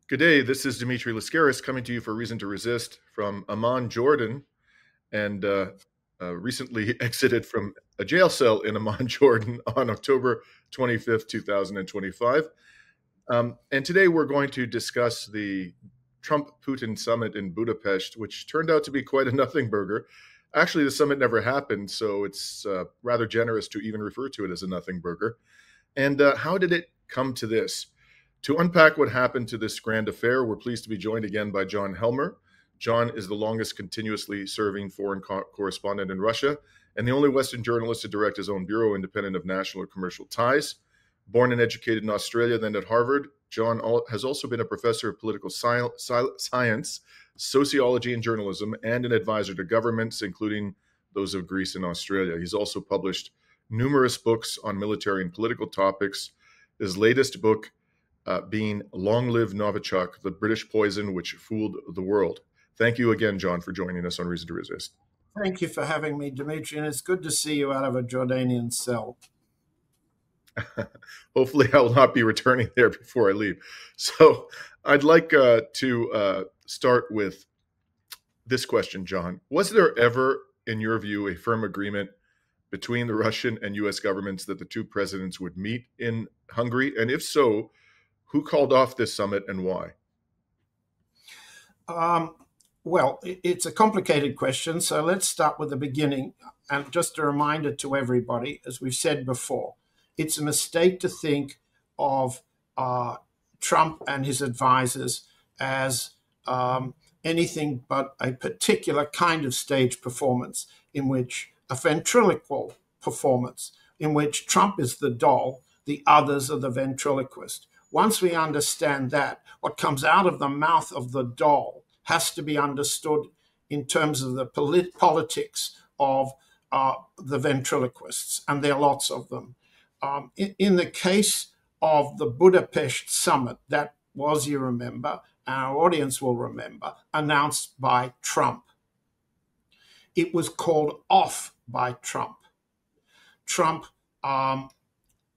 Good day. This is Dimitri Lascaris coming to you for Reason to Resist from Amman, Jordan, and recently exited from a jail cell in Amman, Jordan on October 25th, 2025. And today we're going to discuss the Trump-Putin summit in Budapest, which turned out to be quite a nothing burger. Actually, the summit never happened, so it's rather generous to even refer to it as a nothing burger. And how did it come to this? To unpack what happened to this grand affair, we're pleased to be joined again by John Helmer. John is the longest continuously serving foreign correspondent in Russia and the only Western journalist to direct his own bureau independent of national or commercial ties. Born and educated in Australia, then at Harvard, John has also been a professor of political science, sociology, and journalism, and an advisor to governments, including those of Greece and Australia. He's also published numerous books on military and political topics. His latest book being Long Live Novichok, the British Poison Which Fooled the World. Thank you again, John, for joining us on Reason to Resist. Thank you for having me, Dimitri, and it's good to see you out of a Jordanian cell. Hopefully I will not be returning there before I leave. So I'd like to start with this question, John. Was there ever, in your view, a firm agreement between the Russian and U.S. governments that the two presidents would meet in Hungary? And if so, who called off this summit and why? Well, it's a complicated question, so let's start with the beginning. And just a reminder to everybody, as we've said before, it's a mistake to think of Trump and his advisors as anything but a particular kind of stage performance, in which a ventriloquial performance, in which Trump is the doll, the others are the ventriloquist. Once we understand that, what comes out of the mouth of the doll has to be understood in terms of the politics of the ventriloquists, and there are lots of them. In the case of the Budapest summit, that was, you remember, our audience will remember, announced by Trump. It was called off by Trump. Trump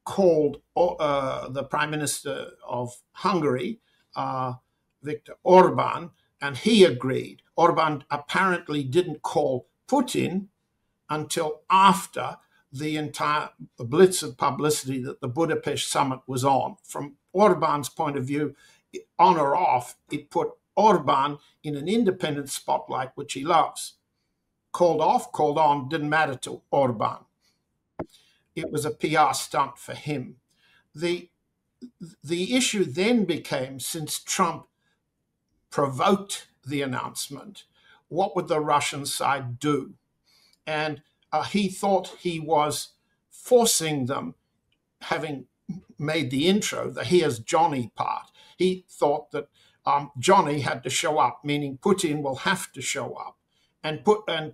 called the Prime Minister of Hungary, Viktor Orbán, and he agreed. Orbán apparently didn't call Putin until after the entire blitz of publicity that the Budapest summit was on. From Orbán's point of view, on or off, it put Orbán in an independent spotlight, which he loves. Called off, called on, didn't matter to Orbán. It was a PR stunt for him. The issue then became, since Trump provoked the announcement, what would the Russian side do? And he thought he was forcing them, having made the intro, the here's Johnny part. He thought that Johnny had to show up, meaning Putin will have to show up. And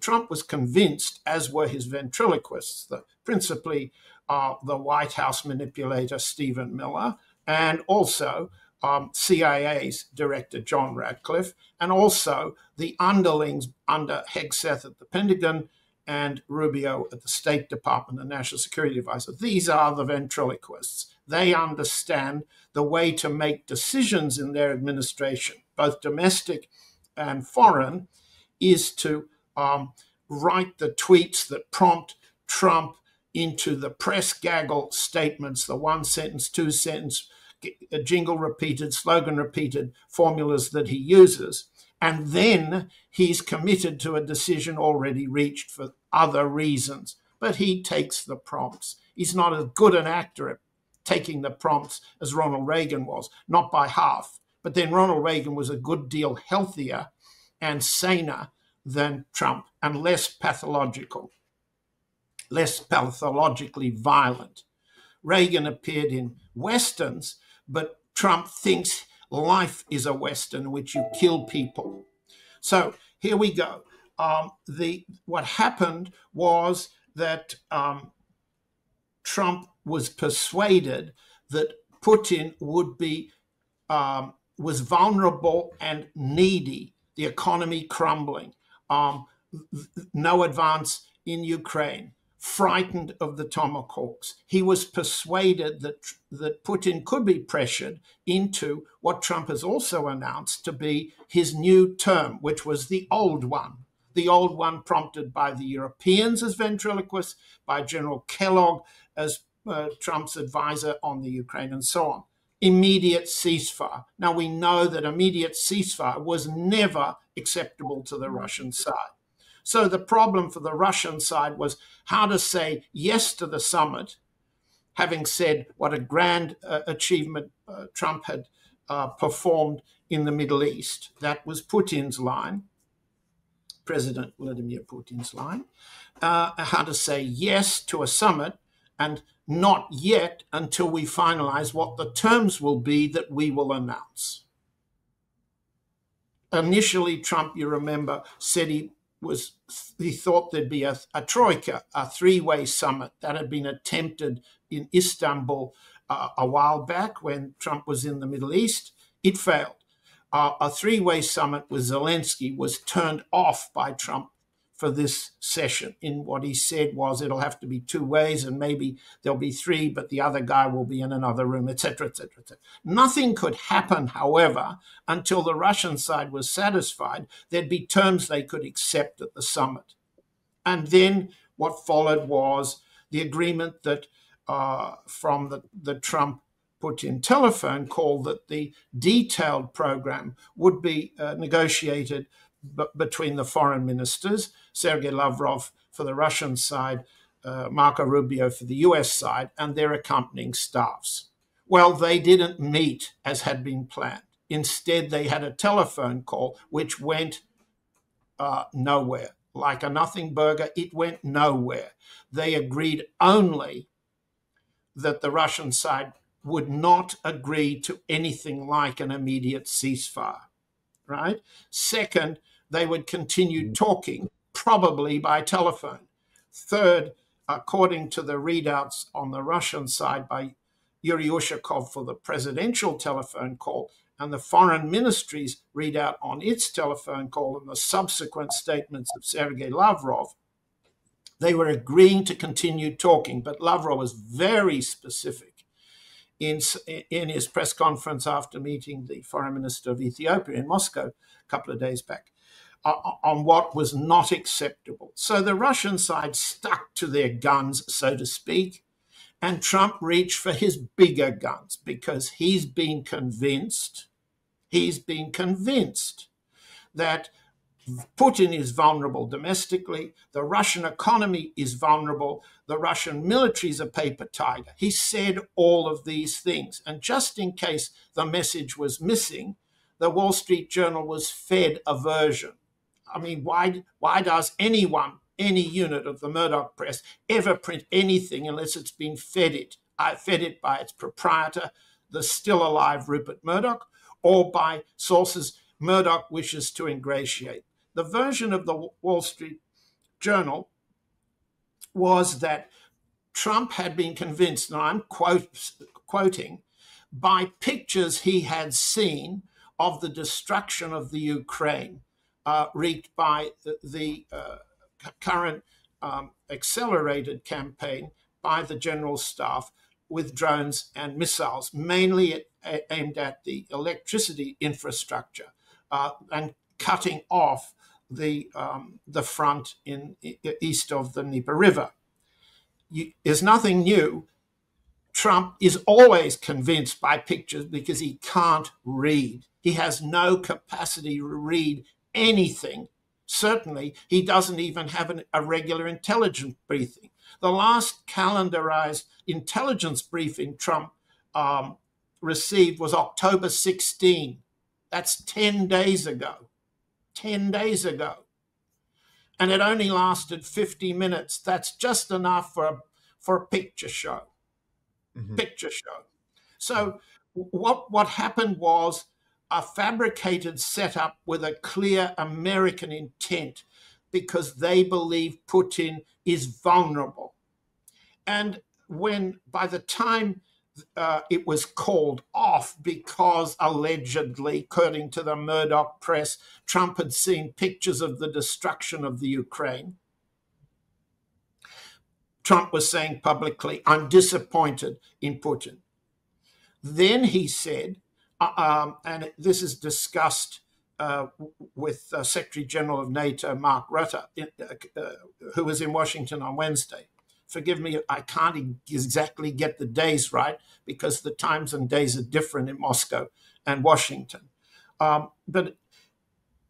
Trump was convinced, as were his ventriloquists, principally the White House manipulator Stephen Miller, and also CIA's director John Ratcliffe, and also the underlings under Hegseth at the Pentagon and Rubio at the State Department, the National Security Advisor. These are the ventriloquists. They understand the way to make decisions in their administration, both domestic and foreign, is to write the tweets that prompt Trump into the press gaggle statements, the one sentence, two sentence, jingle repeated, slogan repeated formulas that he uses. And then he's committed to a decision already reached for other reasons. But he takes the prompts. He's not as good an actor at taking the prompts as Ronald Reagan was, not by half. But then Ronald Reagan was a good deal healthier and saner than Trump, and less pathological, less pathologically violent. Reagan appeared in Westerns, but Trump thinks life is a Western in which you kill people. So here we go. What happened was that Trump was persuaded that Putin would be was vulnerable and needy, the economy crumbling, no advance in Ukraine, frightened of the tomahawks. He was persuaded that Putin could be pressured into what Trump has also announced to be his new term, which was the old one prompted by the Europeans as ventriloquists, by General Kellogg as Trump's advisor on the Ukraine, and so on. Immediate ceasefire. Now, we know that immediate ceasefire was never acceptable to the Russian side. So the problem for the Russian side was how to say yes to the summit, having said what a grand achievement Trump had performed in the Middle East. That was Putin's line, President Vladimir Putin's line, how to say yes to a summit and not yet until we finalize what the terms will be that we will announce. Initially, Trump, you remember, said he thought there'd be a troika, a three-way summit that had been attempted in Istanbul a while back when Trump was in the Middle East. It failed. A three-way summit with Zelensky was turned off by Trump for this session. In what he said was it'll have to be two ways and maybe there'll be three, but the other guy will be in another room, etc., etc., etc. Nothing could happen, however, until the Russian side was satisfied there'd be terms they could accept at the summit. And then what followed was the agreement that from the Trump-Putin telephone call that the detailed program would be negotiated between the foreign ministers, Sergei Lavrov for the Russian side, Marco Rubio for the US side, and their accompanying staffs. Well, they didn't meet as had been planned. Instead, they had a telephone call which went nowhere. Like a nothing burger, it went nowhere. They agreed only that the Russian side would not agree to anything like an immediate ceasefire, right? Second, they would continue talking, probably by telephone. Third, according to the readouts on the Russian side by Yuri Ushakov for the presidential telephone call and the foreign ministry's readout on its telephone call and the subsequent statements of Sergei Lavrov, they were agreeing to continue talking, but Lavrov was very specific in his press conference after meeting the foreign minister of Ethiopia in Moscow a couple of days back on what was not acceptable. So the Russian side stuck to their guns, so to speak, and Trump reached for his bigger guns because he's been convinced that Putin is vulnerable domestically, the Russian economy is vulnerable, the Russian military is a paper tiger. He said all of these things. And just in case the message was missing, the Wall Street Journal was fed a version. I mean, why does anyone, any unit of the Murdoch press, ever print anything unless it's been fed it by its proprietor, the still alive Rupert Murdoch, or by sources Murdoch wishes to ingratiate? The version of the Wall Street Journal was that Trump had been convinced, and I'm quoting, by pictures he had seen of the destruction of the Ukraine wreaked by the current accelerated campaign by the general staff with drones and missiles, mainly aimed at the electricity infrastructure and cutting off the front in east of the Dnieper River. There's nothing new. Trump is always convinced by pictures because he can't read. He has no capacity to read anything. Certainly, he doesn't even have a regular intelligence briefing. The last calendarized intelligence briefing Trump received was October 16. That's 10 days ago. 10 days ago. And it only lasted 50 minutes. That's just enough for a picture show. Mm-hmm. Picture show. So what happened was a fabricated setup with a clear American intent because they believe Putin is vulnerable. And when, by the time it was called off because allegedly, according to the Murdoch press, Trump had seen pictures of the destruction of the Ukraine, Trump was saying publicly, I'm disappointed in Putin. Then he said, and this is discussed with Secretary General of NATO, Mark Rutte, who was in Washington on Wednesday. Forgive me, I can't exactly get the days right because the times and days are different in Moscow and Washington. But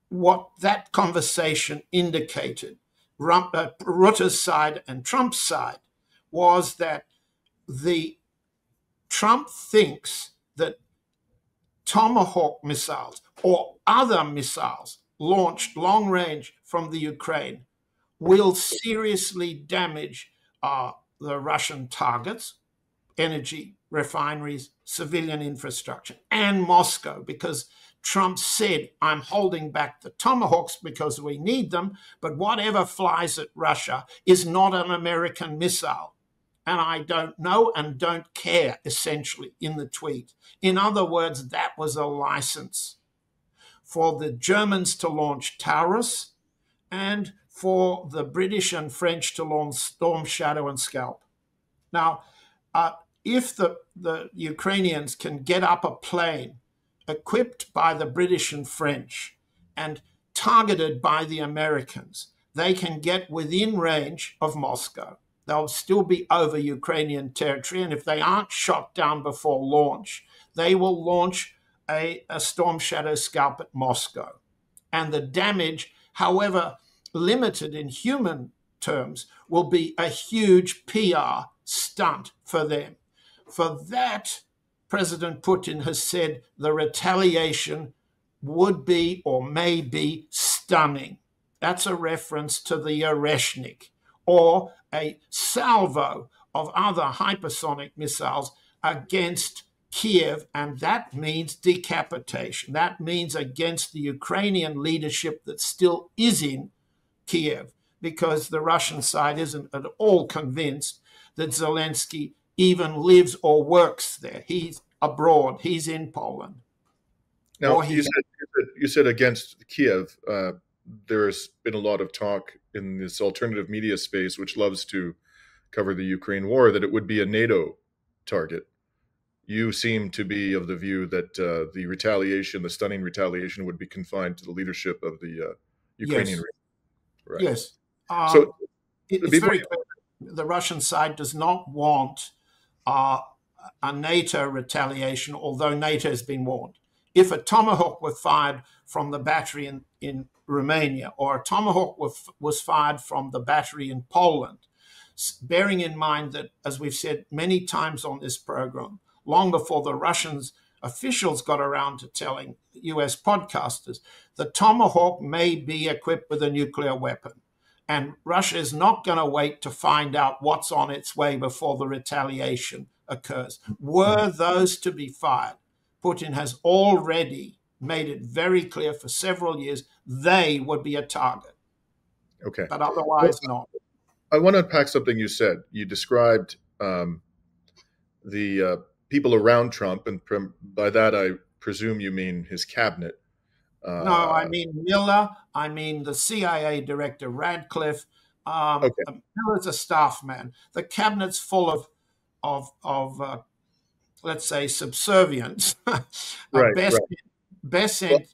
what that conversation indicated, Rutte's side and Trump's side, was that Trump thinks that Tomahawk missiles or other missiles launched long range from the Ukraine will seriously damage the Russian targets, energy, refineries, civilian infrastructure, and Moscow, because Trump said, I'm holding back the Tomahawks because we need them, but whatever flies at Russia is not an American missile. And I don't know and don't care, essentially, in the tweet. In other words, that was a license for the Germans to launch Taurus and for the British and French to launch Storm Shadow and Scalp. Now, if the Ukrainians can get up a plane equipped by the British and French and targeted by the Americans, they can get within range of Moscow. They'll still be over Ukrainian territory, and if they aren't shot down before launch, they will launch a Storm Shadow Scalp at Moscow. And the damage, however limited in human terms, will be a huge PR stunt for them. For that, President Putin has said the retaliation would be or may be stunning. That's a reference to the Oreshnik, or a salvo of other hypersonic missiles against Kiev, and that means decapitation. That means against the Ukrainian leadership that still is in Kiev, because the Russian side isn't at all convinced that Zelensky even lives or works there. He's abroad. He's in Poland. Now, you said against Kiev. There's been a lot of talk in this alternative media space, which loves to cover the Ukraine war, that it would be a NATO target. You seem to be of the view that the retaliation, the stunning retaliation, would be confined to the leadership of the Ukrainian. Yes. Right. Yes. So it's very clear. The Russian side does not want a NATO retaliation, although NATO has been warned. If a Tomahawk were fired from the battery in Romania, or a Tomahawk was fired from the battery in Poland, bearing in mind that, as we've said many times on this program, long before the Russians officials got around to telling US podcasters, the Tomahawk may be equipped with a nuclear weapon. And Russia is not going to wait to find out what's on its way before the retaliation occurs. Were those to be fired, Putin has already made it very clear for several years they would be a target. Okay. But otherwise not. I want to unpack something you said. You described the people around Trump, and by that I presume you mean his cabinet. No, I mean Miller. I mean the CIA director Radcliffe. Okay. Miller's a staff man. The cabinet's full of let's say subservience. Right. Bessent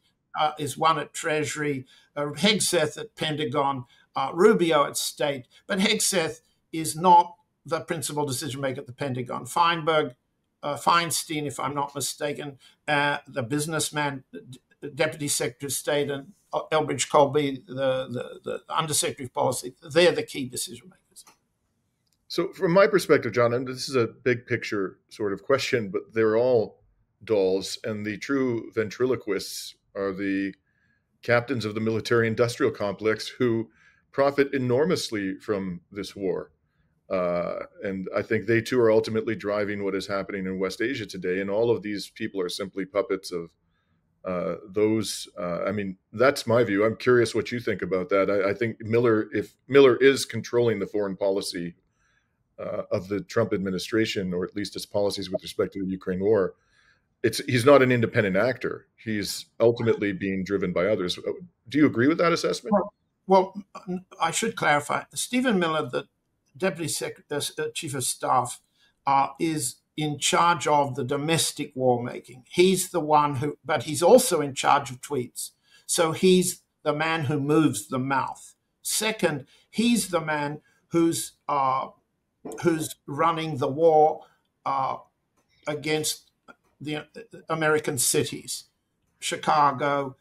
is one at Treasury, Hegseth at Pentagon, Rubio at State. But Hegseth is not the principal decision maker at the Pentagon. Feinstein, if I'm not mistaken, the businessman, Deputy Secretary of State, and Elbridge Colby, the Undersecretary of Policy, they're the key decision makers. So from my perspective, John, and this is a big picture sort of question, but they're all dolls, and the true ventriloquists are the captains of the military-industrial complex who profit enormously from this war. And I think they too are ultimately driving what is happening in West Asia today. And all of these people are simply puppets of those. I mean, that's my view. I'm curious what you think about that. I think if Miller is controlling the foreign policy of the Trump administration, or at least its policies with respect to the Ukraine war, he's not an independent actor. He's ultimately being driven by others. Do you agree with that assessment? Well, I should clarify. Stephen Miller, the chief of staff is in charge of the domestic war making. He's the one who, but he's also in charge of tweets. So he's the man who moves the mouth. Second, he's the man who's running the war against the American cities, Chicago,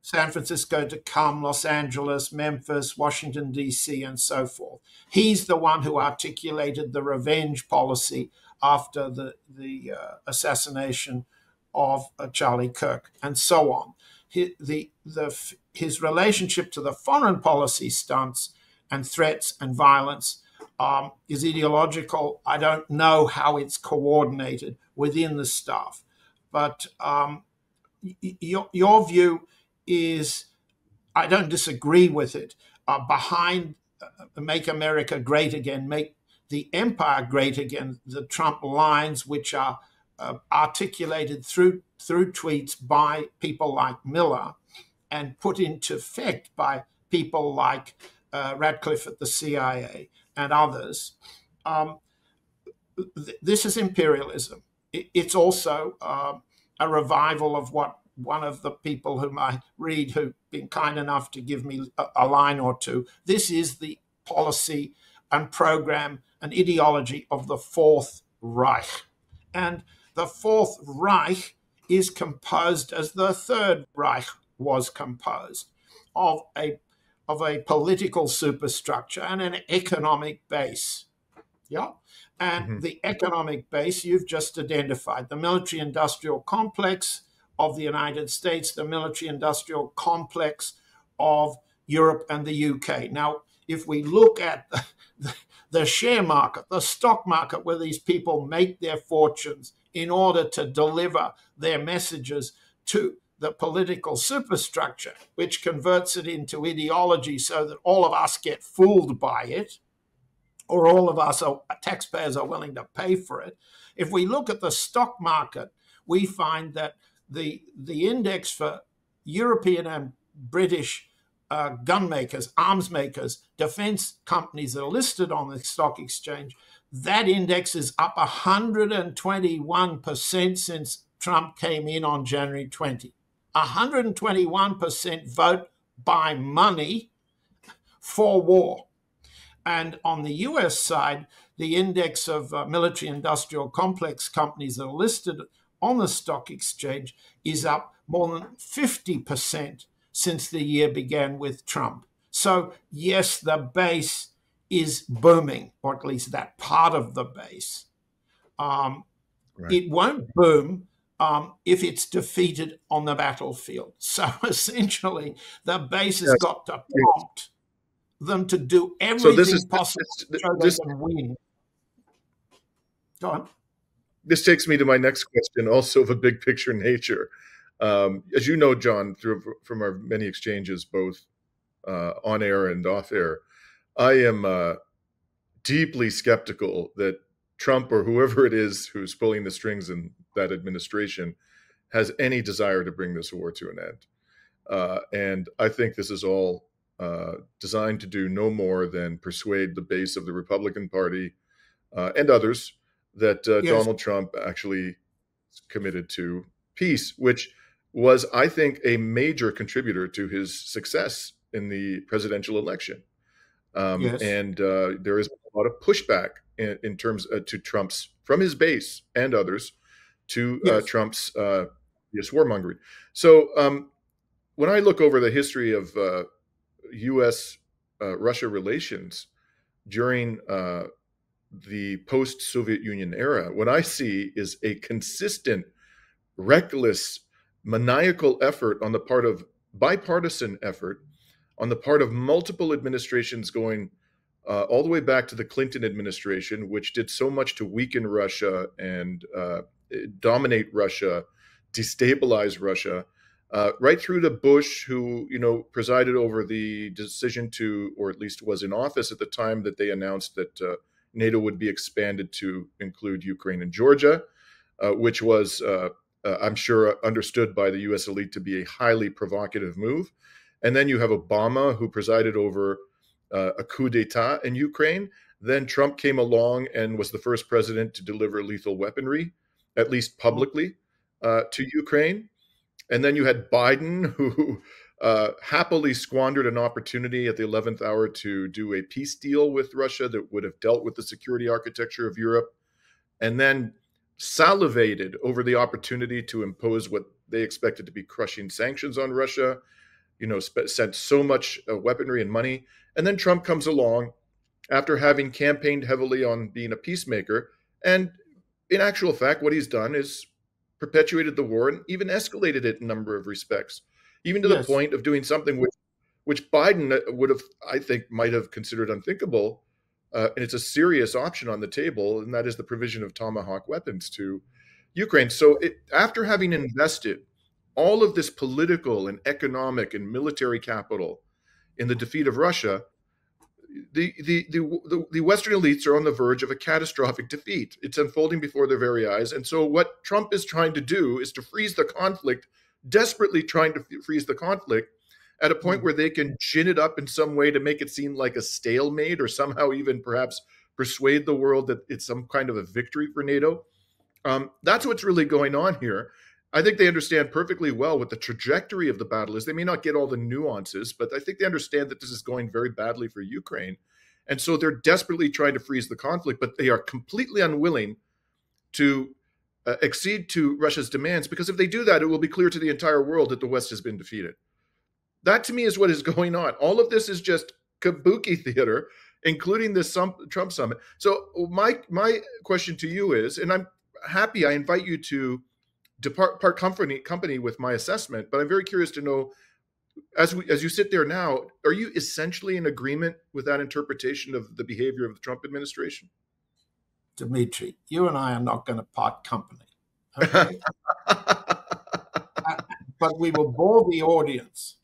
San Francisco to come, Los Angeles, Memphis, Washington, D.C., and so forth. He's the one who articulated the revenge policy after the assassination of Charlie Kirk, and so on. His relationship to the foreign policy stunts and threats and violence is ideological. I don't know how it's coordinated within the staff, but your view is, I don't disagree with it, behind Make America Great Again, Make the Empire Great Again, the Trump lines, which are articulated through tweets by people like Miller and put into effect by people like Radcliffe at the CIA and others. This is imperialism. It's also a revival of what one of the people whom I read, who've been kind enough to give me a line or two, this is the policy and program and ideology of the Fourth Reich. And the Fourth Reich is composed, as the Third Reich was composed, of a political superstructure and an economic base. Yeah. And the economic base you've just identified, the military-industrial complex of the United States, the military-industrial complex of Europe and the UK. Now, if we look at the share market, the stock market, where these people make their fortunes in order to deliver their messages to the political superstructure, which converts it into ideology so that all of us get fooled by it, or all of us taxpayers are willing to pay for it. If we look at the stock market, we find that the index for European and British gun makers, arms makers, defense companies that are listed on the stock exchange, that index is up 121% since Trump came in on January 20. 121% vote by money for war. And on the US side, the index of military-industrial complex companies that are listed on the stock exchange is up more than 50% since the year began with Trump. So yes, the base is booming, or at least that part of the base. Right. It won't boom if it's defeated on the battlefield. So essentially, the base has got to prompt them to do everything possible so they can win. Go on. This takes me to my next question, also of a big picture nature. As you know, John, from our many exchanges, both on air and off air, I am deeply skeptical that Trump, or whoever it is who's pulling the strings in that administration, has any desire to bring this war to an end. And I think this is all designed to do no more than persuade the base of the Republican Party and others that Donald Trump actually committed to peace, which was, I think, a major contributor to his success in the presidential election. And there is a lot of pushback in terms to Trump's, from his base and others, to Trump's warmongering. So when I look over the history of U.S.-Russia relations during the post-Soviet Union era, what I see is a consistent, reckless, maniacal effort on the part of bipartisan effort on the part of multiple administrations going all the way back to the Clinton administration, which did so much to weaken Russia and dominate Russia, destabilize Russia, right through to Bush, who presided over the decision to, or at least was in office at the time that they announced that NATO would be expanded to include Ukraine and Georgia, which was, I'm sure, understood by the U.S. elite to be a highly provocative move. And then you have Obama, who presided over a coup d'etat in Ukraine. Then Trump came along and was the first president to deliver lethal weaponry, at least publicly, to Ukraine. And then you had Biden, who happily squandered an opportunity at the 11th hour to do a peace deal with Russia that would have dealt with the security architecture of Europe, and then salivated over the opportunity to impose what they expected to be crushing sanctions on Russia, sent so much weaponry and money. And then Trump comes along after having campaigned heavily on being a peacemaker. And in actual fact, what he's done is perpetuated the war and even escalated it in a number of respects, even to the point of doing something which Biden would have, I think, might have considered unthinkable. And it's a serious option on the table, and that is the provision of Tomahawk weapons to Ukraine. So after having invested all of this political and economic and military capital in the defeat of Russia, the Western elites are on the verge of a catastrophic defeat. It's unfolding before their very eyes. And so what Trump is trying to do is to freeze the conflict, desperately trying to freeze the conflict at a point where they can gin it up in some way to make it seem like a stalemate, or somehow even perhaps persuade the world that it's some kind of a victory for NATO. That's what's really going on here. I think they understand perfectly well what the trajectory of the battle is. They may not get all the nuances, but I think they understand that this is going very badly for Ukraine. And so they're desperately trying to freeze the conflict, but they are completely unwilling to accede to Russia's demands, because if they do that, it will be clear to the entire world that the West has been defeated. That, to me, is what is going on. All of this is just kabuki theater, including this Trump summit. So my question to you is, and I'm happy, I invite you to part company with my assessment, but I'm very curious to know, as you sit there now, are you essentially in agreement with that interpretation of the behavior of the Trump administration? Dimitri, you and I are not going to part company. Okay? But we will bore the audience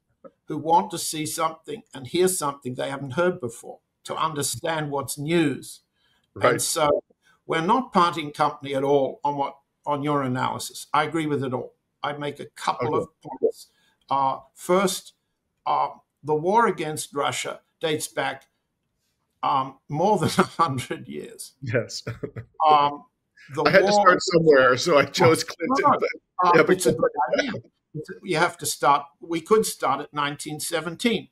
who want to see something and hear something they haven't heard before, to understand what's news. Right. And so we're not parting company at all on your analysis. I agree with it all. I make a couple of points. First, the war against Russia dates back more than 100 years. Yes. I had to start somewhere, so I chose Clinton. It's a good idea. You have to start. We could start at 1917,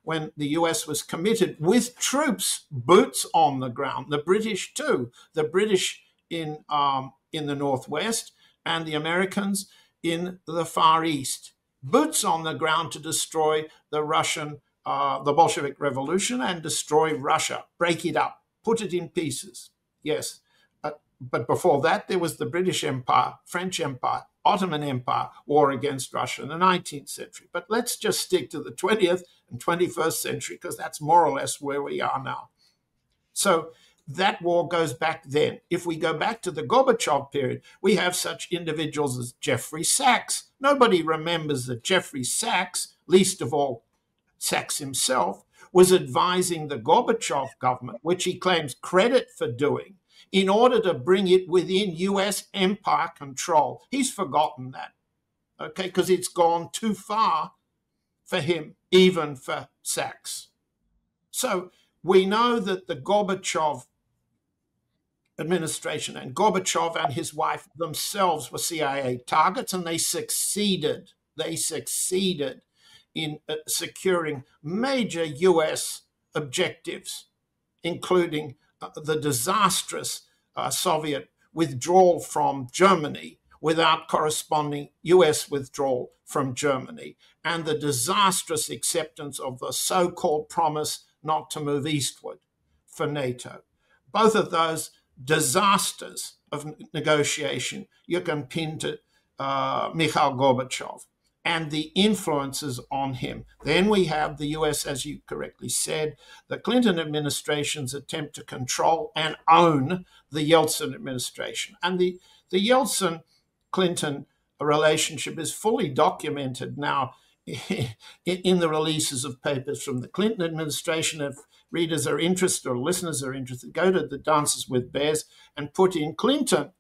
when the US was committed with troops, boots on the ground. The British too. The British in the Northwest and the Americans in the Far East. Boots on the ground to destroy the Russian, the Bolshevik Revolution, and destroy Russia, break it up, put it in pieces. Yes. But before that, there was the British Empire, French Empire, Ottoman Empire, war against Russia in the 19th century. But let's just stick to the 20th and 21st century, because that's more or less where we are now. So that war goes back then. If we go back to the Gorbachev period, we have such individuals as Jeffrey Sachs. Nobody remembers that Jeffrey Sachs, least of all Sachs himself, was advising the Gorbachev government, which he claims credit for doing, in order to bring it within US empire control. He's forgotten that, okay, because it's gone too far for him, even for Sachs. So we know that the Gorbachev administration and Gorbachev and his wife themselves were CIA targets, and they succeeded. They succeeded in securing major US objectives, including the disastrous Soviet withdrawal from Germany without corresponding US withdrawal from Germany, and the disastrous acceptance of the so-called promise not to move eastward for NATO. Both of those disasters of negotiation you can pin to Mikhail Gorbachev and the influences on him. Then we have the US, as you correctly said, the Clinton administration's attempt to control and own the Yeltsin administration. And the Yeltsin-Clinton relationship is fully documented now in the releases of papers from the Clinton administration. If readers are interested or listeners are interested, go to the Dances with Bears and put in Clinton,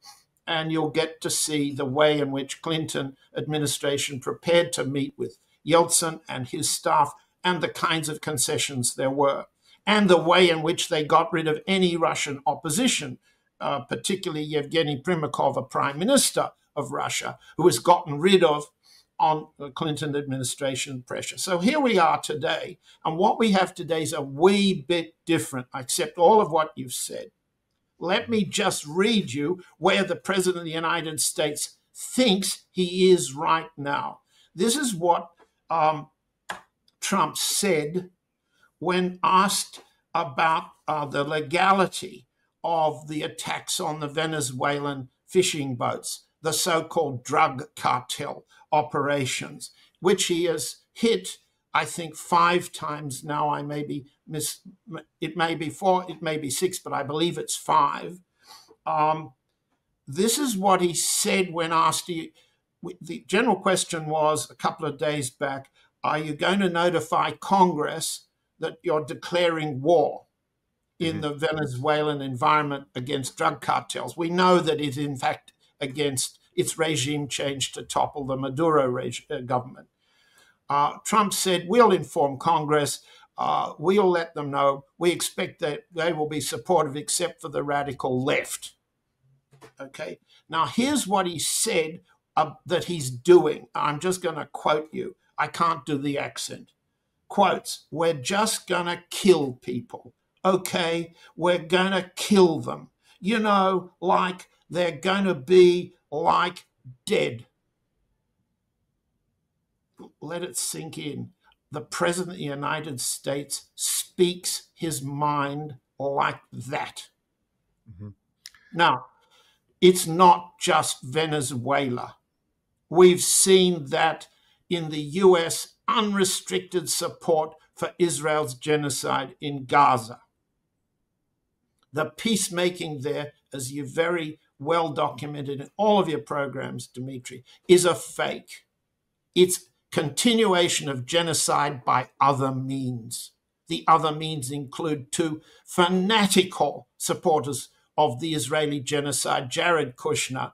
and you'll get to see the way in which Clinton administration prepared to meet with Yeltsin and his staff, and the kinds of concessions there were. and the way in which they got rid of any Russian opposition, particularly Yevgeny Primakov, a prime minister of Russia, who was gotten rid of on the Clinton administration pressure. So here we are today, and what we have today is a wee bit different. I accept all of what you've said. Let me just read you where the President of the United States thinks he is right now. This is what Trump said when asked about the legality of the attacks on the Venezuelan fishing boats, the so-called drug cartel operations, which he has hit, I think, 5 times now. I may be it may be 4, it may be 6, but I believe it's 5. This is what he said when asked. The general question was a couple of days back, are you going to notify Congress that you're declaring war in the Venezuelan environment against drug cartels? We know that it is, in fact, against its regime change to topple the Maduro government. Trump said, we'll inform Congress, we'll let them know, we expect that they will be supportive except for the radical left. Okay, now here's what he said that he's doing. I'm just going to quote you. I can't do the accent. Quotes, we're just going to kill people. Okay, we're going to kill them. You know, like they're going to be like dead. Let it sink in. The President of the United States speaks his mind like that. Now, it's not just Venezuela. We've seen that in the US unrestricted support for Israel's genocide in Gaza. The peacemaking there, as you very well documented in all of your programs, Dimitri, is a fake. It's continuation of genocide by other means. The other means include 2 fanatical supporters of the Israeli genocide, Jared Kushner,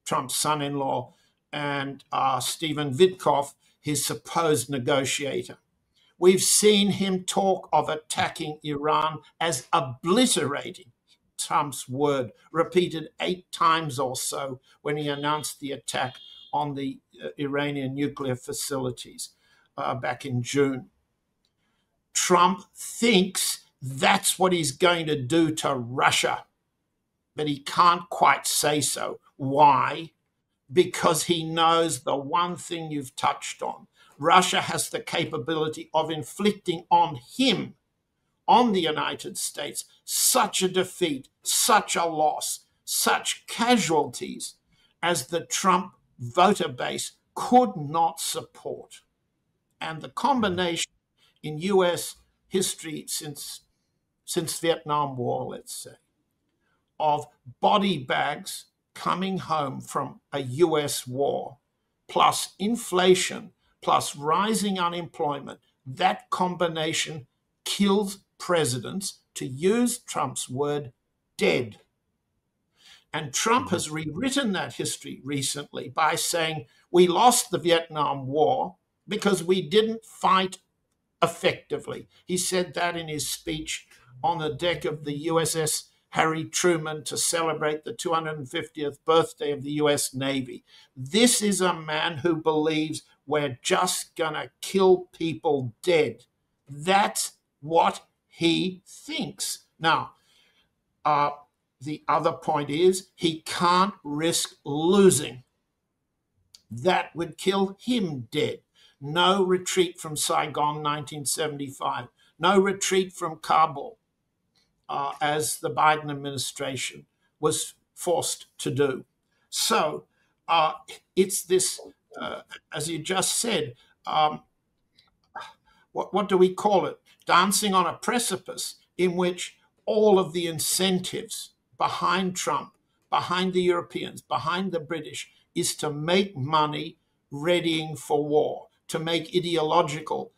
Trump's son-in-law, and Stephen Witkoff, his supposed negotiator. We've seen him talk of attacking Iran as obliterating, Trump's word, repeated 8 times or so when he announced the attack on the Iranian nuclear facilities back in June. Trump thinks that's what he's going to do to Russia, but he can't quite say so. Why? Because he knows the one thing you've touched on. Russia has the capability of inflicting on him, on the United States, such a defeat, such a loss, such casualties as the Trump voter base could not support. And the combination in US history since Vietnam War, let's say, of body bags coming home from a US war, plus inflation, plus rising unemployment, that combination kills presidents, to use Trump's word, dead. And Trump has rewritten that history recently by saying we lost the Vietnam War because we didn't fight effectively. He said that in his speech on the deck of the USS Harry Truman to celebrate the 250th birthday of the US Navy. This is a man who believes we're just going to kill people dead. That's what he thinks. Now, the other point is he can't risk losing. That would kill him dead. No retreat from Saigon, 1975. No retreat from Kabul, as the Biden administration was forced to do. So it's this, as you just said, what do we call it? Dancing on a precipice in which all of the incentives behind Trump, behind the Europeans, behind the British, is to make money readying for war, to make ideological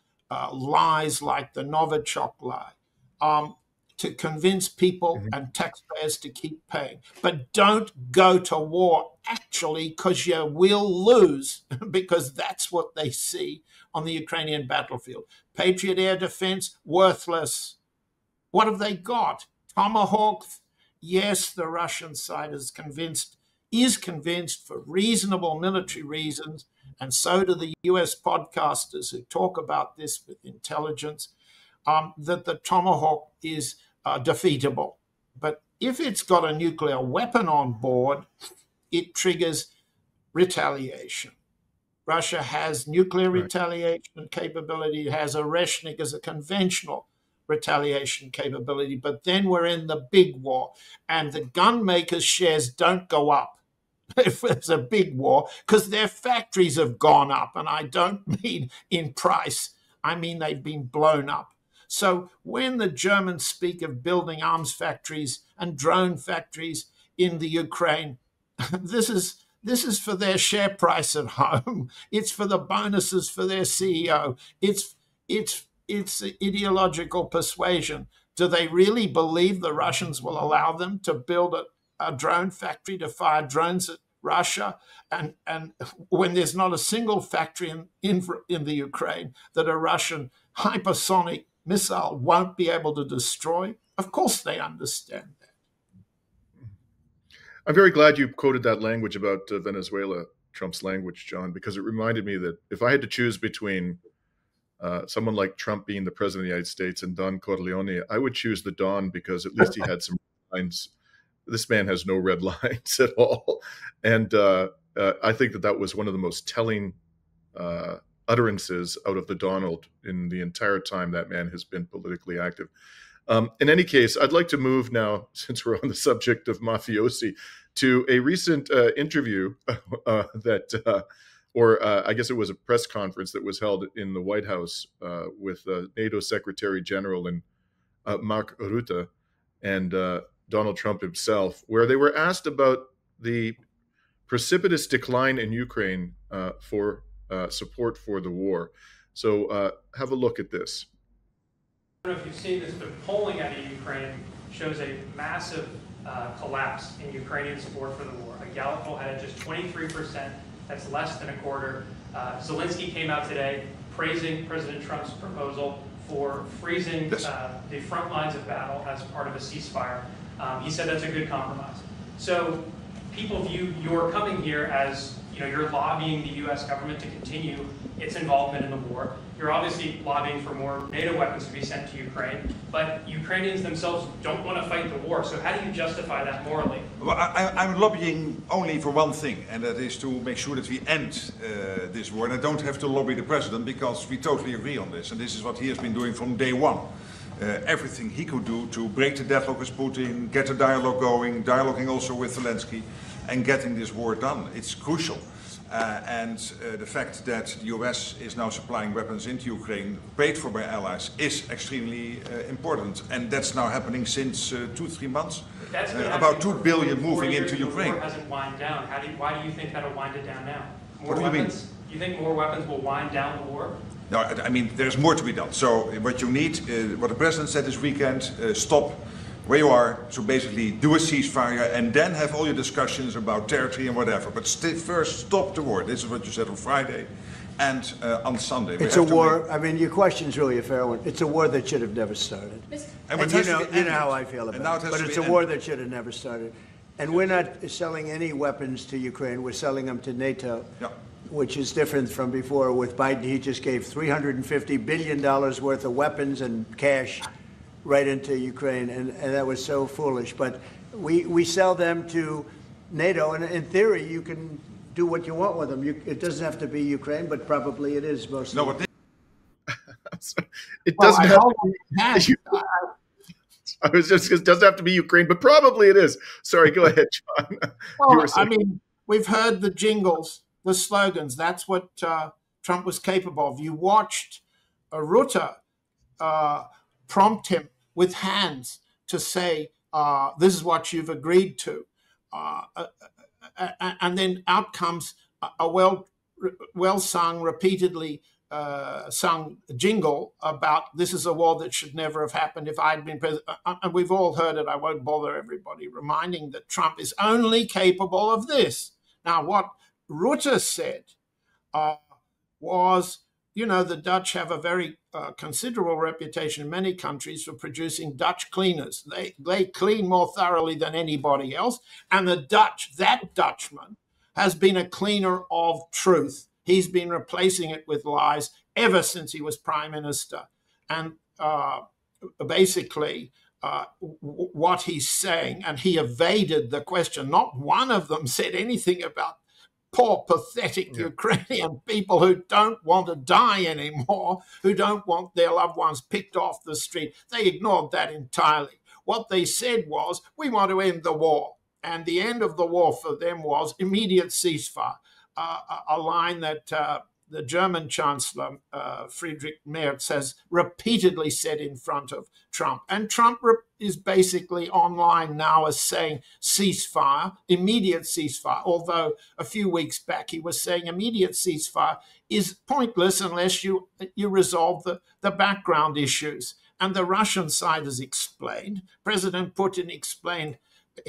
lies like the Novichok lie, to convince people and taxpayers to keep paying. But don't go to war, actually, because you will lose, because that's what they see on the Ukrainian battlefield. Patriot air defense, worthless. What have they got? Tomahawks? Yes, the Russian side is convinced for reasonable military reasons, and so do the US podcasters who talk about this with intelligence, that the Tomahawk is defeatable. But if it's got a nuclear weapon on board, it triggers retaliation. Russia has nuclear retaliation capability. It has Oreshnik as a conventional retaliation capability. But then we're in the big war, and the gun makers' shares don't go up if there's a big war, because their factories have gone up. And I don't mean in price. I mean they've been blown up. So when the Germans speak of building arms factories and drone factories in the Ukraine, this is for their share price at home. It's for the bonuses for their CEO. It's ideological persuasion. Do they really believe the Russians will allow them to build a drone factory to fire drones at Russia? And when there's not a single factory in the Ukraine that a Russian hypersonic missile won't be able to destroy? Of course they understand that. I'm very glad you quoted that language about Venezuela, Trump's language, John, because it reminded me that if I had to choose between someone like Trump being the president of the United States and Don Corleone, I would choose the Don, because at least he had some lines. This man has no red lines at all. And I think that was one of the most telling utterances out of the Donald in the entire time that man has been politically active. In any case, I'd like to move now, since we're on the subject of mafiosi, to a recent interview I guess it was a press conference that was held in the White House with NATO Secretary General and Mark Rutte and Donald Trump himself, where they were asked about the precipitous decline in Ukraine for support for the war. So have a look at this. I don't know if you've seen this, but polling out of Ukraine shows a massive collapse in Ukrainian support for the war. A Gallup poll had just 23%. That's less than a quarter. Zelensky came out today praising President Trump's proposal for freezing the front lines of battle as part of a ceasefire. He said that's a good compromise. So people view your coming here as, you're lobbying the U.S. government to continue its involvement in the war. You're obviously lobbying for more NATO weapons to be sent to Ukraine, but Ukrainians themselves don't want to fight the war. So how do you justify that morally? Well, I'm lobbying only for one thing, and that is to make sure that we end this war. And I don't have to lobby the president, because we totally agree on this. And this is what he has been doing from day one. Everything he could do to break the deadlock with Putin, get a dialogue going, dialoguing also with Zelensky, and getting this war done. It's crucial. The fact that the US is now supplying weapons into Ukraine, paid for by allies, is extremely important. And that's now happening since 2-3 months. About 2 billion moving into Ukraine. The war hasn't wind down. Why do you think that'll wind it down now? What do you mean? You think more weapons will wind down the war? No, I mean, there's more to be done. So what you need, what the president said this weekend, stop where you are, so basically do a ceasefire and then have all your discussions about territory and whatever. But first, stop the war. This is what you said on Friday and on Sunday. It's a war. I mean, your question's really a fair one. It's a war that should have never started. And you know how I feel about it. But it's a war that should have never started. And we're not selling any weapons to Ukraine. We're selling them to NATO. Yeah. Which is different from before. With Biden, he just gave $350 billion worth of weapons and cash right into Ukraine, and that was so foolish. But we sell them to NATO, and in theory, you can do what you want with them. It doesn't have to be Ukraine, but probably it is mostly. No, but it doesn't have to be. I was just, it doesn't have to be Ukraine, but probably it is. Sorry, go ahead, John. Well, I mean, we've heard the jingles, the slogans. That's what Trump was capable of. You watched Rutte prompt him with hands to say, this is what you've agreed to. And then out comes a well-sung, repeatedly sung jingle about this is a war that should never have happened if I'd been president. And we've all heard it. I won't bother everybody reminding that Trump is only capable of this. Now, what Rutte said was, the Dutch have a very a considerable reputation in many countries for producing Dutch cleaners. They clean more thoroughly than anybody else. And that Dutchman has been a cleaner of truth. He's been replacing it with lies ever since he was prime minister. And basically, what he's saying, and he evaded the question. Not one of them said anything about poor, pathetic Ukrainian people who don't want to die anymore, who don't want their loved ones picked off the street. They ignored that entirely. What they said was, we want to end the war. And the end of the war for them was immediate ceasefire, a line that the German Chancellor, Friedrich Merz, has repeatedly said in front of Trump. And Trump is basically online now as saying ceasefire, immediate ceasefire, although a few weeks back he was saying immediate ceasefire is pointless unless you resolve the background issues. And the Russian side has explained, President Putin explained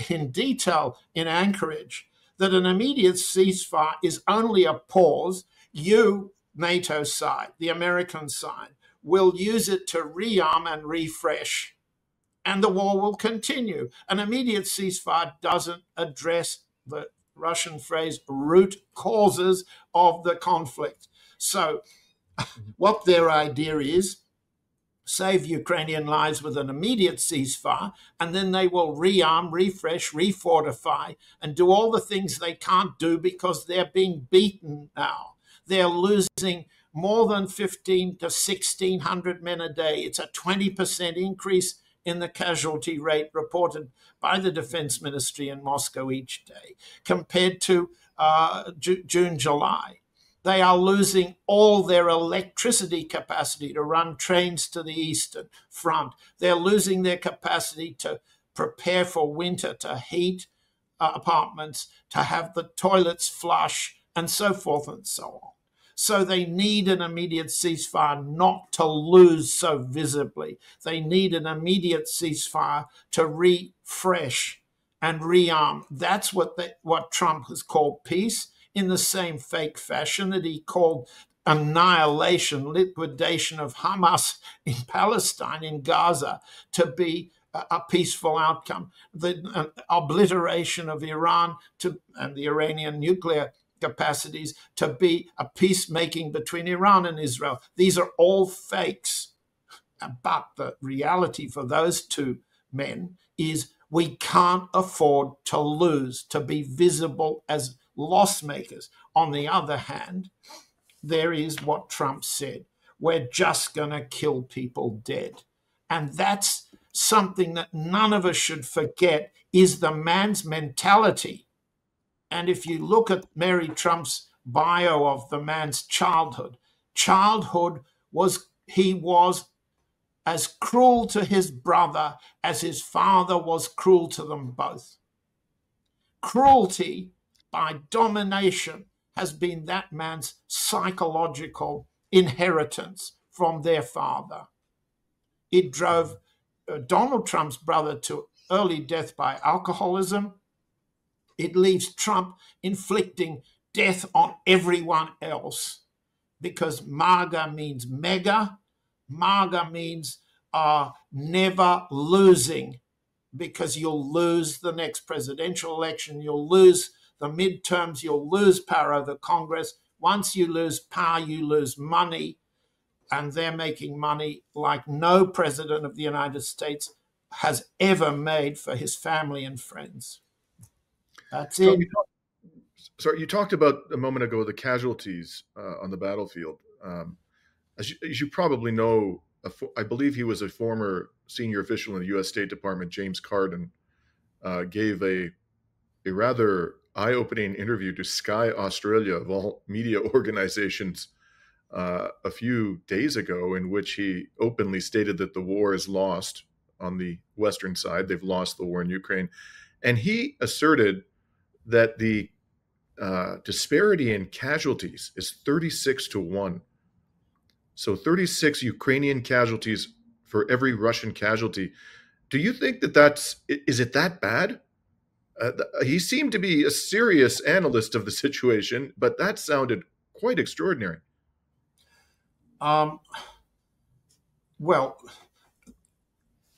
in detail in Anchorage, that an immediate ceasefire is only a pause. You, NATO side, the American side, will use it to rearm and refresh, and the war will continue. An immediate ceasefire doesn't address the Russian phrase root causes of the conflict. So what their idea is, save Ukrainian lives with an immediate ceasefire, and then they will rearm, refresh, refortify, and do all the things they can't do because they're being beaten now. They're losing more than 15 to 1,600 men a day. It's a 20% increase in the casualty rate reported by the Defense Ministry in Moscow each day, compared to June, July. They are losing all their electricity capacity to run trains to the Eastern Front. They're losing their capacity to prepare for winter, to heat apartments, to have the toilets flush, and so forth and so on. So they need an immediate ceasefire not to lose so visibly. They need an immediate ceasefire to refresh and rearm. That's what Trump has called peace, in the same fake fashion that he called annihilation, liquidation of Hamas in Palestine, in Gaza, to be a peaceful outcome. The obliteration of Iran and the Iranian nuclear capacities to be a peacemaking between Iran and Israel. These are all fakes. But the reality for those two men is we can't afford to lose, to be visible as loss makers. On the other hand, there is what Trump said. We're just going to kill people dead. And that's something that none of us should forget, is the man's mentality. And if you look at Mary Trump's bio of the man's childhood was, he was as cruel to his brother as his father was cruel to them both. Cruelty by domination has been that man's psychological inheritance from their father. It drove Donald Trump's brother to early death by alcoholism. It leaves Trump inflicting death on everyone else, because MAGA means mega. MAGA means never losing, because you'll lose the next presidential election, you'll lose the midterms, you'll lose power over Congress. Once you lose power, you lose money, and they're making money like no president of the United States has ever made for his family and friends. That's it. So you talked about a moment ago the casualties on the battlefield. As you probably know, I believe he was a former senior official in the U.S. State Department, James Carden, gave a rather eye-opening interview to Sky Australia, of all media organizations, a few days ago, in which he openly stated that the war is lost on the Western side. They've lost the war in Ukraine. And he asserted that the disparity in casualties is 36-1. So 36 Ukrainian casualties for every Russian casualty. Do you think that is it that bad? He seemed to be a serious analyst of the situation, but that sounded quite extraordinary. Well,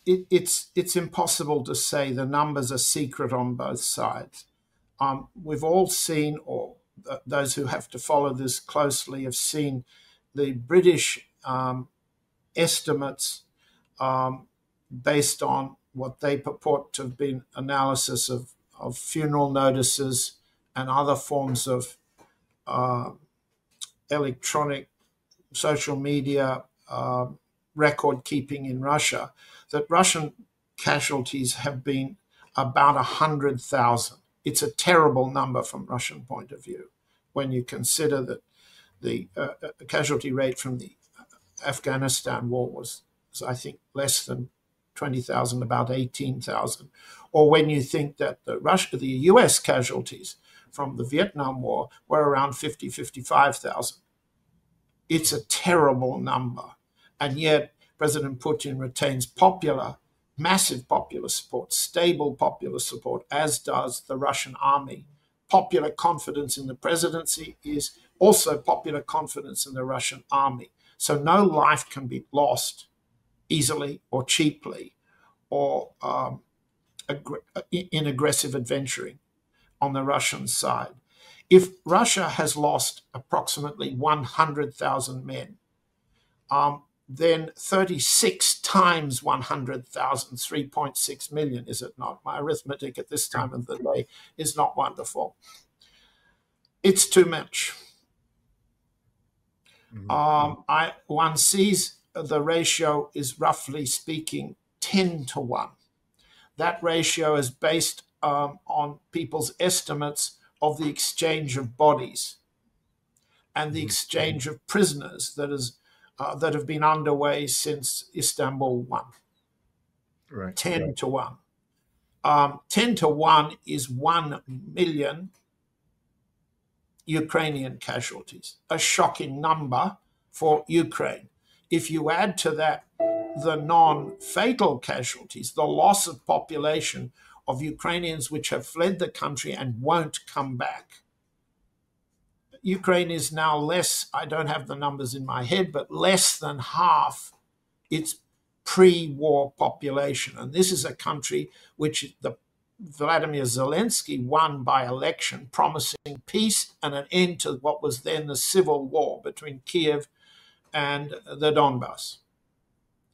it's impossible to say. The numbers are secret on both sides. We've all seen, or those who have to follow this closely have seen, the British estimates based on what they purport to have been analysis of funeral notices and other forms of electronic social media record keeping in Russia, that Russian casualties have been about 100,000. It's a terrible number from Russian point of view when you consider that the casualty rate from the Afghanistan war was, I think, less than 20,000, about 18,000. Or when you think that the US casualties from the Vietnam War were around 50, 55,000. It's a terrible number. And yet President Putin retains massive popular support, stable popular support, as does the Russian army. Popular confidence in the presidency is also popular confidence in the Russian army. So no life can be lost easily or cheaply or in aggressive adventuring on the Russian side. If Russia has lost approximately 100,000 men, then 36 times 100,000, 3.6 million, is it not? My arithmetic at this time of the day is not wonderful. It's too much. One sees the ratio is, roughly speaking, 10 to 1. That ratio is based on people's estimates of the exchange of bodies and the exchange of prisoners that have been underway since Istanbul 1. Right. 10 to 1. 10 to 1 is 1 million Ukrainian casualties, a shocking number for Ukraine. If you add to that the non-fatal casualties, the loss of population of Ukrainians which have fled the country and won't come back, Ukraine is now less, I don't have the numbers in my head, but less than half its pre-war population. And this is a country which Vladimir Zelensky won by election, promising peace and an end to what was then the civil war between Kiev and the Donbass.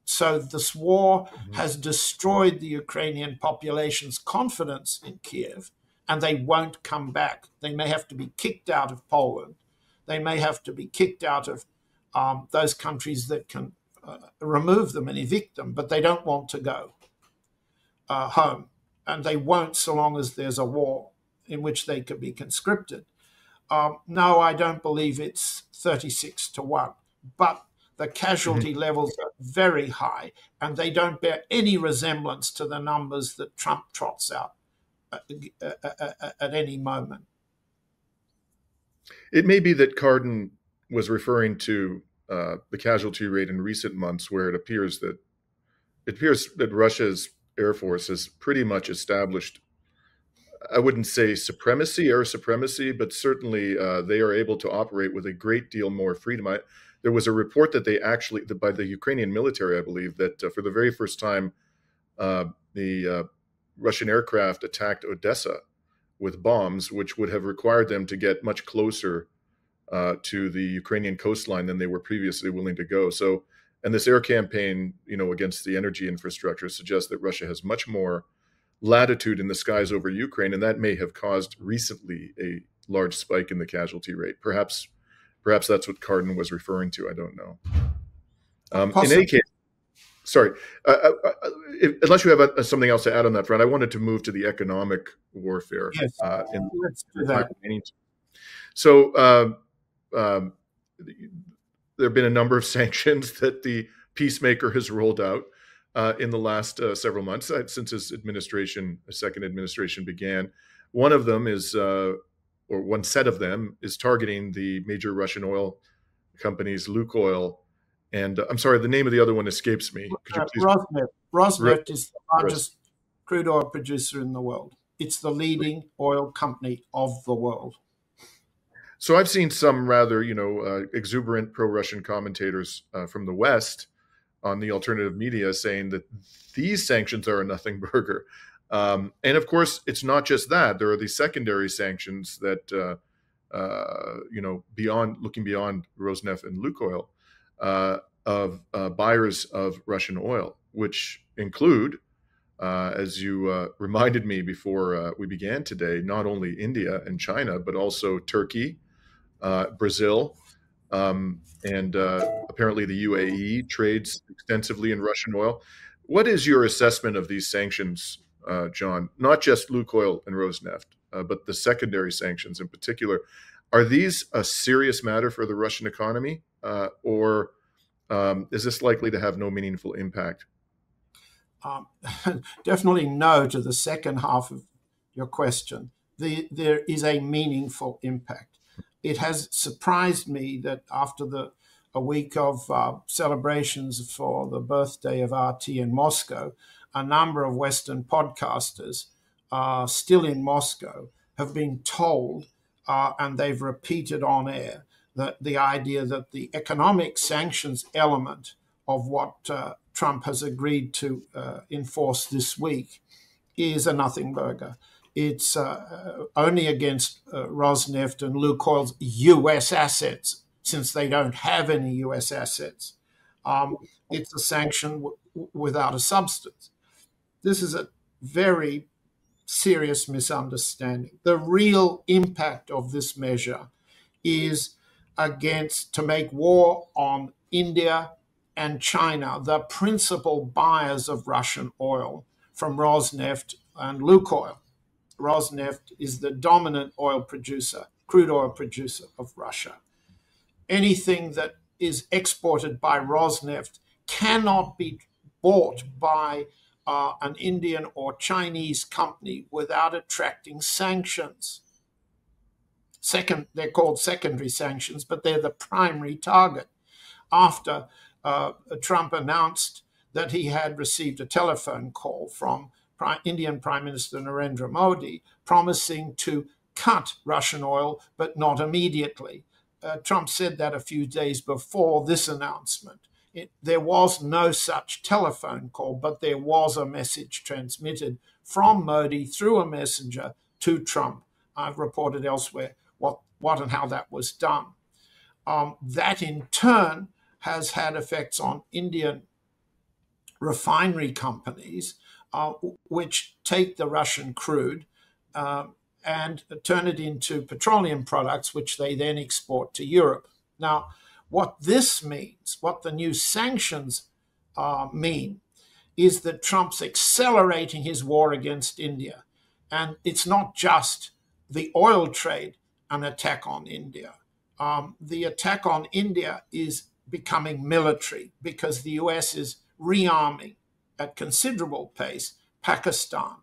So this war has destroyed the Ukrainian population's confidence in Kiev, and they won't come back. They may have to be kicked out of Poland. They may have to be kicked out of those countries that can remove them and evict them, but they don't want to go home. And they won't so long as there's a war in which they could be conscripted. No, I don't believe it's 36 to 1, but the casualty levels are very high, and they don't bear any resemblance to the numbers that Trump trots out at any moment. It may be that Cardin was referring to the casualty rate in recent months, where it appears that Russia's Air Force has pretty much established, I wouldn't say air supremacy, but certainly they are able to operate with a great deal more freedom. There was a report that by the Ukrainian military, I believe, that for the very first time, the Russian aircraft attacked Odessa with bombs, which would have required them to get much closer to the Ukrainian coastline than they were previously willing to go. So, and this air campaign, against the energy infrastructure suggests that Russia has much more latitude in the skies over Ukraine, and that may have caused recently a large spike in the casualty rate. Perhaps that's what Cardin was referring to. I don't know. In any case, sorry, unless you have something else to add on that front, I wanted to move to the economic warfare. Yes, let's do that. So there have been a number of sanctions that the peacemaker has rolled out in the last several months since his second administration began. One of them is, or one set of them, is targeting the major Russian oil companies, Lukoil, and I'm sorry, the name of the other one escapes me. Could you please? Rosneft is the largest crude oil producer in the world. It's the leading oil company of the world. So I've seen some rather, exuberant pro-Russian commentators from the West on the alternative media saying that these sanctions are a nothing burger. And of course, it's not just that. There are these secondary sanctions that, looking beyond Rosneft and Lukoil, of buyers of Russian oil, which include, as you reminded me before we began today, not only India and China, but also Turkey, Brazil, and apparently the UAE trades extensively in Russian oil. What is your assessment of these sanctions, John? Not just Lukoil and Rosneft, but the secondary sanctions in particular. Are these a serious matter for the Russian economy, or is this likely to have no meaningful impact? Definitely no to the second half of your question. There is a meaningful impact. It has surprised me that after a week of celebrations for the birthday of RT in Moscow, a number of Western podcasters still in Moscow have been told, and they've repeated on air, that the idea that the economic sanctions element of what Trump has agreed to enforce this week is a nothing burger. It's only against Rosneft and Lukoil's U.S. assets, since they don't have any U.S. assets. It's a sanction without a substance. This is a very serious misunderstanding. The real impact of this measure is to make war on India and China, the principal buyers of Russian oil from Rosneft and Lukoil. Rosneft is the dominant crude oil producer of Russia. Anything that is exported by Rosneft cannot be bought by an Indian or Chinese company without attracting sanctions. They're called secondary sanctions, but they're the primary target. After Trump announced that he had received a telephone call from Indian Prime Minister Narendra Modi promising to cut Russian oil, but not immediately. Trump said that a few days before this announcement. There was no such telephone call, but there was a message transmitted from Modi through a messenger to Trump. I've reported elsewhere what and how that was done. That in turn has had effects on Indian refinery companies, which take the Russian crude and turn it into petroleum products, which they then export to Europe. Now, what this means, what the new sanctions mean, is that Trump's accelerating his war against India. And it's not just the oil trade, an attack on India. The attack on India is becoming military because the US is rearming at considerable pace Pakistan,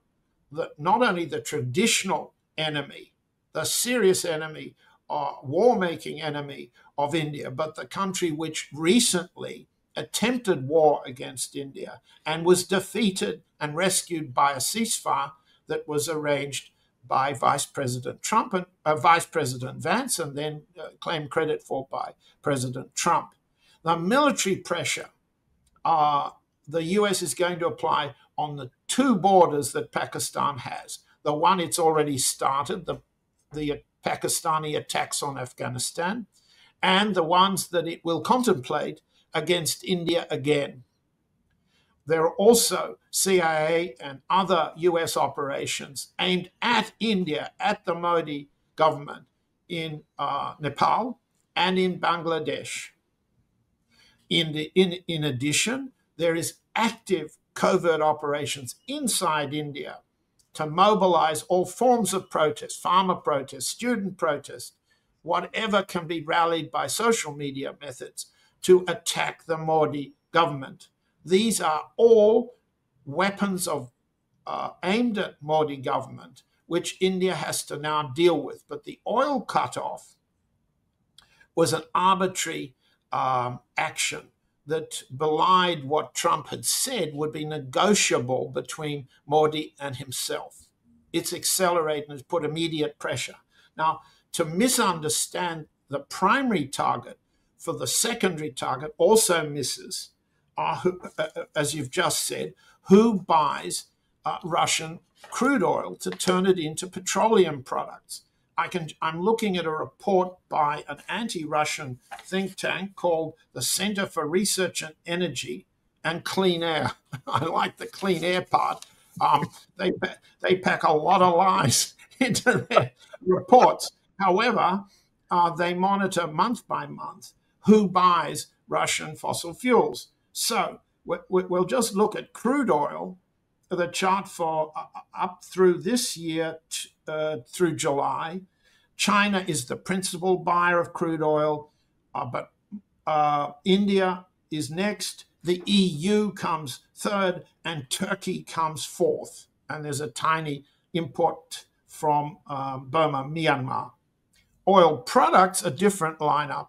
not only the traditional enemy, the serious enemy, war-making enemy of India, but the country which recently attempted war against India and was defeated and rescued by a ceasefire that was arranged by Vice President Trump and Vice President Vance, and then claimed credit for by President Trump. The military pressure the US is going to apply on the two borders that Pakistan has. The one it's already started, the Pakistani attacks on Afghanistan, and the ones that it will contemplate against India again. There are also CIA and other US operations aimed at India, at the Modi government in Nepal and in Bangladesh. In addition, there is active covert operations inside India to mobilize all forms of protest, farmer protest, student protest, whatever can be rallied by social media methods to attack the Modi government. These are all weapons aimed at Modi government, which India has to now deal with. But the oil cutoff was an arbitrary action that belied what Trump had said would be negotiable between Modi and himself. It's accelerated and has put immediate pressure. Now, to misunderstand the primary target for the secondary target also misses as you've just said, who buys Russian crude oil to turn it into petroleum products. I'm looking at a report by an anti-Russian think tank called the Center for Research and Energy and Clean Air. I like the clean air part. They pack a lot of lies into their reports. However, they monitor month by month who buys Russian fossil fuels. So we'll just look at crude oil, the chart for up through this year through July. China is the principal buyer of crude oil, but India is next. The EU comes third, and Turkey comes fourth. And there's a tiny import from Burma, Myanmar. Oil products, a different lineup.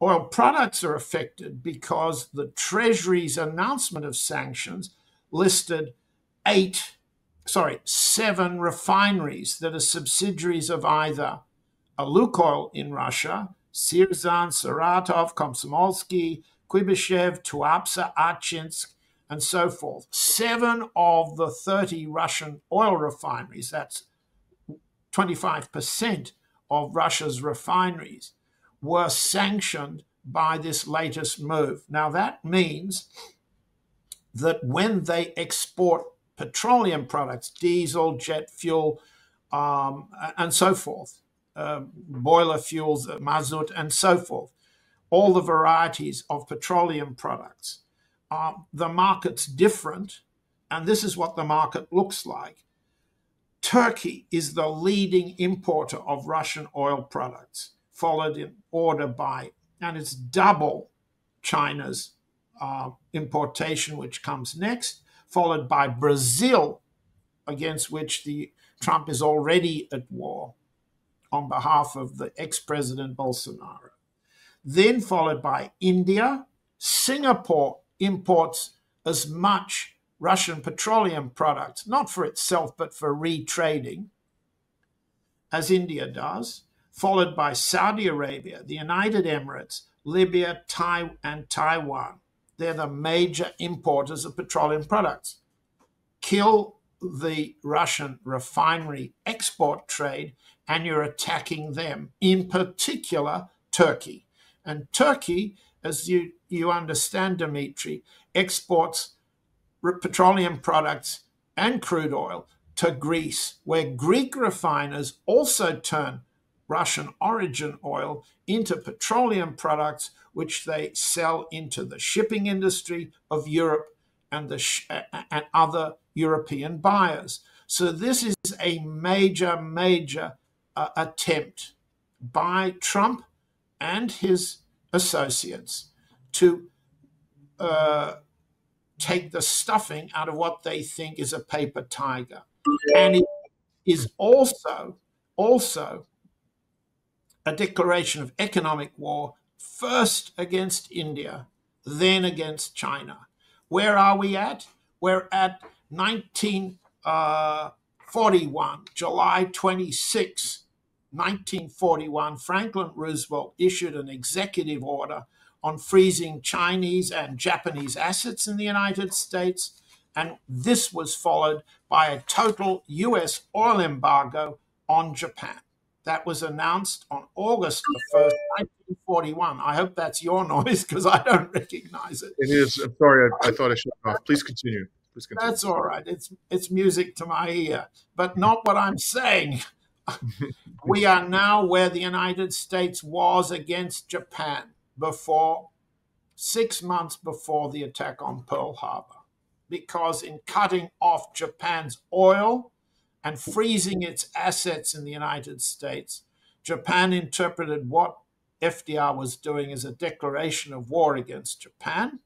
Oil products are affected because the Treasury's announcement of sanctions listed 7 refineries that are subsidiaries of either a Lukoil in Russia, Sirzan, Saratov, Komsomolsky, Kuibyshev, Tuapse, Achinsk, and so forth. 7 of the 30 Russian oil refineries, that's 25% of Russia's refineries, were sanctioned by this latest move. Now that means that when they export petroleum products, diesel, jet fuel, and so forth, boiler fuels, mazout, and so forth, all the varieties of petroleum products, the market's different, and this is what the market looks like. Turkey is the leading importer of Russian oil products, followed in order by, and it's double China's importation, which comes next, followed by Brazil, against which Trump is already at war on behalf of the ex-president Bolsonaro. Then followed by India. Singapore imports as much Russian petroleum products, not for itself, but for retrading, as India does, followed by Saudi Arabia, the United Emirates, Libya, and Taiwan. They're the major importers of petroleum products. Kill the Russian refinery export trade, and you're attacking them, in particular Turkey. And Turkey, as you understand, Dimitri, exports petroleum products and crude oil to Greece, where Greek refiners also turn Russian origin oil into petroleum products, which they sell into the shipping industry of Europe and other European buyers. So this is a major attempt by Trump and his associates to take the stuffing out of what they think is a paper tiger. And it is also a declaration of economic war, first against India, then against China. Where are we at? We're at 1941, July 26, 1941, Franklin Roosevelt issued an executive order on freezing Chinese and Japanese assets in the United States, and this was followed by a total U.S. oil embargo on Japan. That was announced on August the 1st, 1941. I hope that's your noise because I don't recognize it. It is. I'm sorry. I thought I shut it off. Please continue. Please continue. That's all right. It's music to my ear, but not what I'm saying. We are now where the United States was against Japan 6 months before the attack on Pearl Harbor, because in cutting off Japan's oil and freezing its assets in the United States, Japan interpreted what FDR was doing as a declaration of war against Japan.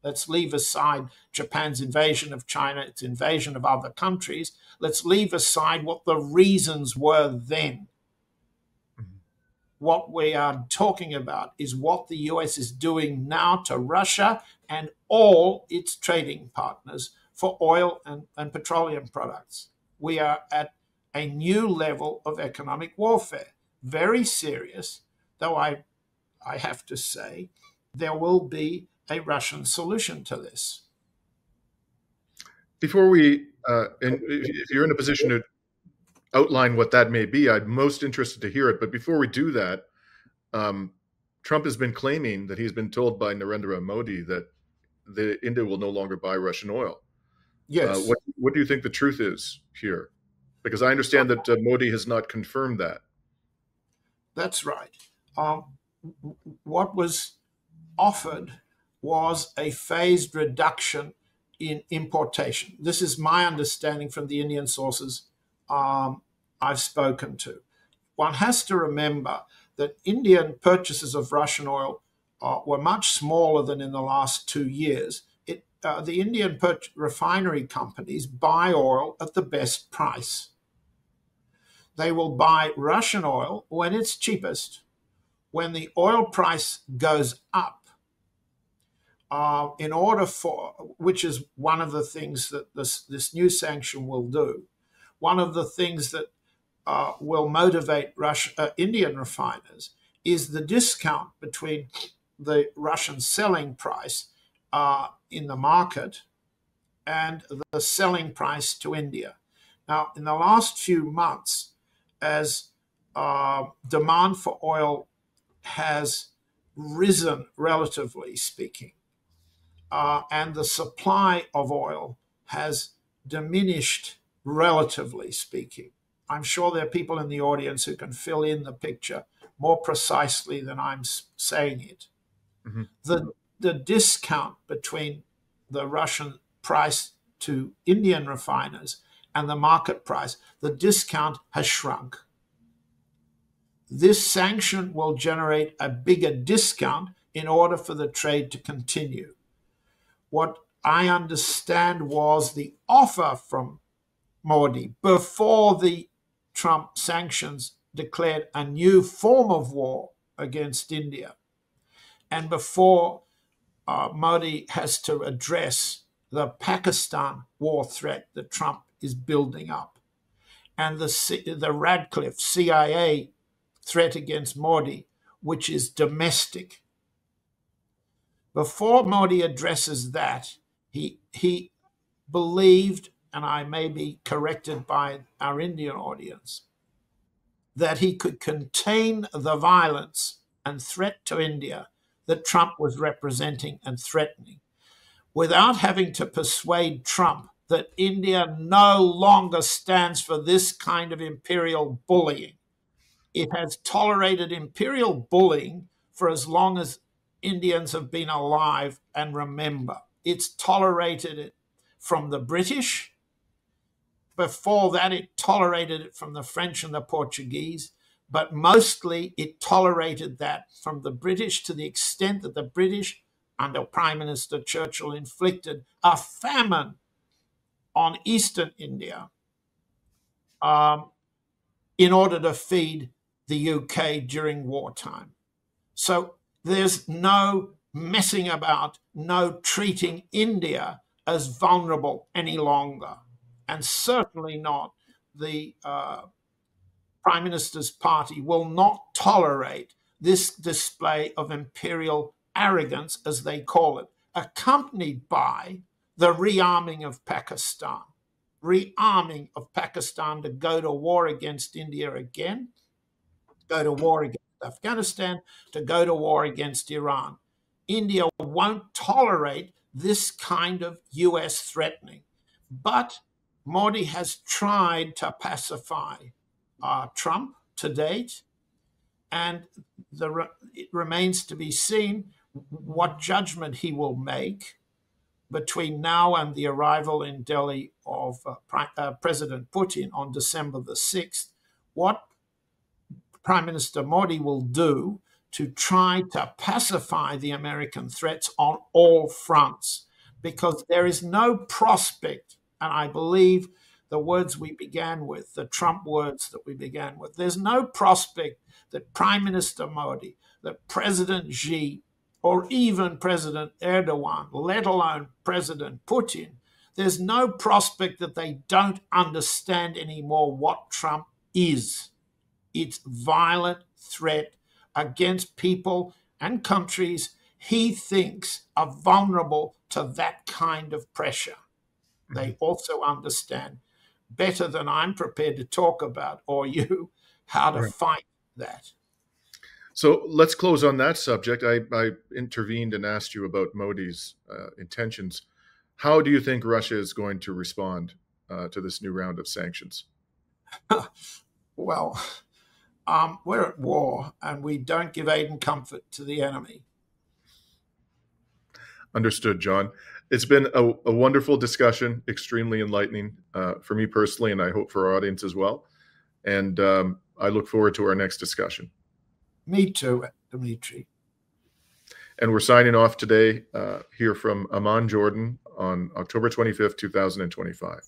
Let's leave aside Japan's invasion of China, its invasion of other countries. Let's leave aside what the reasons were then. What we are talking about is what the US is doing now to Russia and all its trading partners for oil and petroleum products. We are at a new level of economic warfare. Very serious, though I have to say there will be a Russian solution to this. Before we, and if you're in a position to outline what that may be, I'm most interested to hear it. But before we do that, Trump has been claiming that he's been told by Narendra Modi that India will no longer buy Russian oil. Yes. What do you think the truth is here? Because I understand that Modi has not confirmed that. That's right. What was offered was a phased reduction in importation. This is my understanding from the Indian sources I've spoken to. One has to remember that Indian purchases of Russian oil were much smaller than in the last 2 years. The Indian refinery companies buy oil at the best price. They will buy Russian oil when it's cheapest. When the oil price goes up, which is one of the things that this new sanction will do, one of the things that will motivate Indian refiners is the discount between the Russian selling price in the market and the selling price to India. Now, in the last few months, as demand for oil has risen, relatively speaking, and the supply of oil has diminished, relatively speaking. I'm sure there are people in the audience who can fill in the picture more precisely than I'm saying it. Mm-hmm. The discount between the Russian price to Indian refiners and the market price, the discount has shrunk. This sanction will generate a bigger discount in order for the trade to continue. What I understand was the offer from Modi before the Trump sanctions declared a new form of war against India, and before Modi has to address the Pakistan war threat that Trump is building up, and the Radcliffe CIA threat against Modi, which is domestic. Before Modi addresses that, he believed, and I may be corrected by our Indian audience, that he could contain the violence and threat to India that Trump was representing and threatening without having to persuade Trump that India no longer stands for this kind of imperial bullying. It has tolerated imperial bullying for as long as Indians have been alive and remember. It's tolerated it from the British. Before that, it tolerated it from the French and the Portuguese, but mostly it tolerated that from the British to the extent that the British, under Prime Minister Churchill, inflicted a famine on eastern India in order to feed the UK during wartime. So there's no messing about, no treating India as vulnerable any longer. And certainly not the Prime Minister's party will not tolerate this display of imperial arrogance, as they call it, accompanied by the rearming of Pakistan. Rearming of Pakistan to go to war against India again, go to war against Afghanistan, to go to war against Iran. India won't tolerate this kind of US threatening. But Modi has tried to pacify Trump to date, and it remains to be seen what judgment he will make between now and the arrival in Delhi of President Putin on December the 6th, what Prime Minister Modi will do to try to pacify the American threats on all fronts, because there is no prospect, and I believe the words we began with, the Trump words that we began with, there's no prospect that Prime Minister Modi, that President Xi, or even President Erdogan, let alone President Putin, there's no prospect that they don't understand anymore what Trump is. It's violent threat against people and countries he thinks are vulnerable to that kind of pressure. They also understand better than I'm prepared to talk about, or you, how to fight that. So let's close on that subject. I intervened and asked you about Modi's intentions. How do you think Russia is going to respond to this new round of sanctions? Well, we're at war, and we don't give aid and comfort to the enemy. Understood, John. It's been a wonderful discussion, extremely enlightening for me personally, and I hope for our audience as well. And I look forward to our next discussion. Me too, Dimitri. And we're signing off today here from Amman, Jordan on October 25th, 2025.